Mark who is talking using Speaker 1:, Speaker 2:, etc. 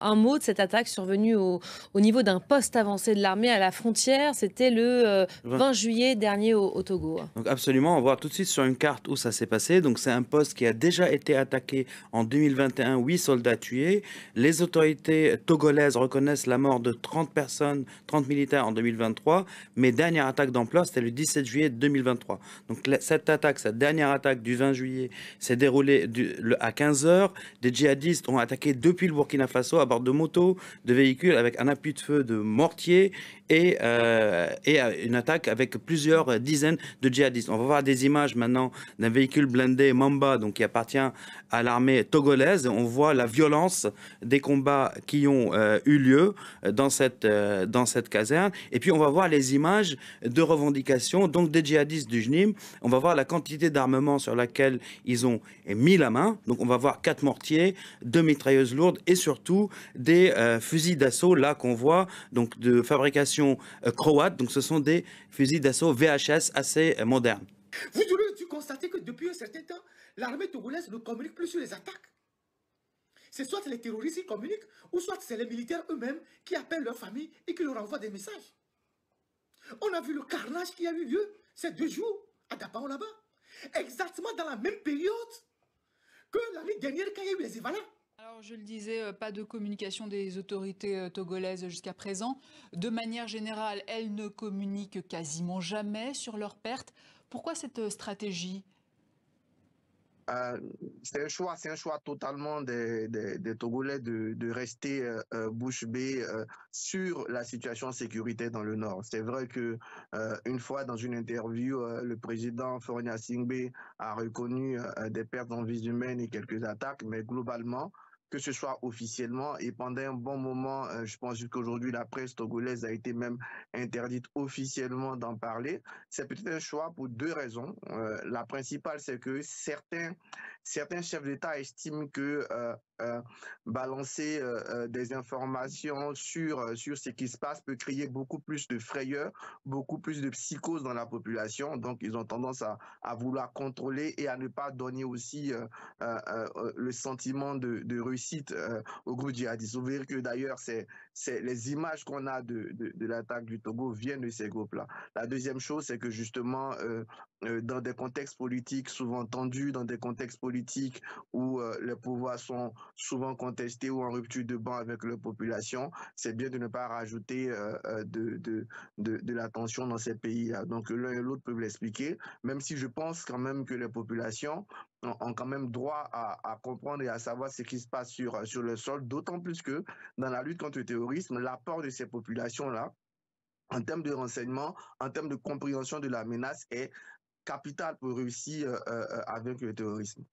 Speaker 1: Un mot de cette attaque survenue au niveau d'un poste avancé de l'armée à la frontière. C'était le 20 juillet dernier au Togo.
Speaker 2: Donc absolument, on voit tout de suite sur une carte où ça s'est passé. Donc c'est un poste qui a déjà été attaqué en 2021, 8 soldats tués. Les autorités togolaises reconnaissent la mort de 30 personnes, 30 militaires en 2023, mais dernière attaque d'ampleur, c'était le 17 juillet 2023. Donc cette attaque, cette dernière attaque du 20 juillet s'est déroulée à 15 heures. Des djihadistes ont attaqué depuis le Burkina Faso à bord de motos, de véhicules avec un appui de feu de mortier et une attaque avec plusieurs dizaines de djihadistes. On va voir des images maintenant d'un véhicule blindé Mamba, donc qui appartient à l'armée togolaise. On voit la violence des combats qui ont eu lieu dans cette caserne. Et puis on va voir les images de revendication, donc des djihadistes du JNIM. On va voir la quantité d'armement sur laquelle ils ont mis la main. Donc on va voir 4 mortiers, 2 mitrailleuses lourdes et surtout des fusils d'assaut là qu'on voit donc de fabrication croate. Donc ce sont des fusils d'assaut VHS assez modernes.
Speaker 3: Vous aurez dû constater que depuis un certain temps, l'armée togolaise ne communique plus sur les attaques. C'est soit les terroristes qui communiquent, ou soit c'est les militaires eux-mêmes qui appellent leur famille et qui leur envoient des messages. On a vu le carnage qui a eu lieu ces 2 jours à Dapao là-bas. Exactement dans la même période que l'année dernière quand il y a eu les Ivala.
Speaker 4: Alors, je le disais, pas de communication des autorités togolaises jusqu'à présent. De manière générale, elles ne communiquent quasiment jamais sur leurs pertes. Pourquoi cette stratégie?
Speaker 5: Euh, c'est un choix totalement des Togolais de rester bouche bée sur la situation sécuritaire dans le Nord. C'est vrai que une fois dans une interview, le président Faure Gnassingbé a reconnu des pertes en vies humaines et quelques attaques, mais globalement, que ce soit officiellement et pendant un bon moment, je pense qu'aujourd'hui la presse togolaise a été même interdite officiellement d'en parler. C'est peut-être un choix pour 2 raisons. La principale, c'est que certains chefs d'État estiment que balancer des informations sur ce qui se passe peut créer beaucoup plus de frayeur, beaucoup plus de psychose dans la population. Donc, ils ont tendance à vouloir contrôler et à ne pas donner aussi le sentiment de réussite au groupe djihadiste. Vous verrez que d'ailleurs, c'est les images qu'on a de l'attaque du Togo viennent de ces groupes-là. La deuxième chose, c'est que justement, dans des contextes politiques souvent tendus, dans des contextes politiques où les pouvoirs sont souvent contestés ou en rupture de banc avec la population, c'est bien de ne pas rajouter de la tension dans ces pays-là. Donc l'un et l'autre peuvent l'expliquer, même si je pense quand même que les populations ont quand même droit à comprendre et à savoir ce qui se passe sur le sol, d'autant plus que dans la lutte contre le terrorisme, l'apport de ces populations-là, en termes de renseignement, en termes de compréhension de la menace, est capital pour réussir avec le terrorisme.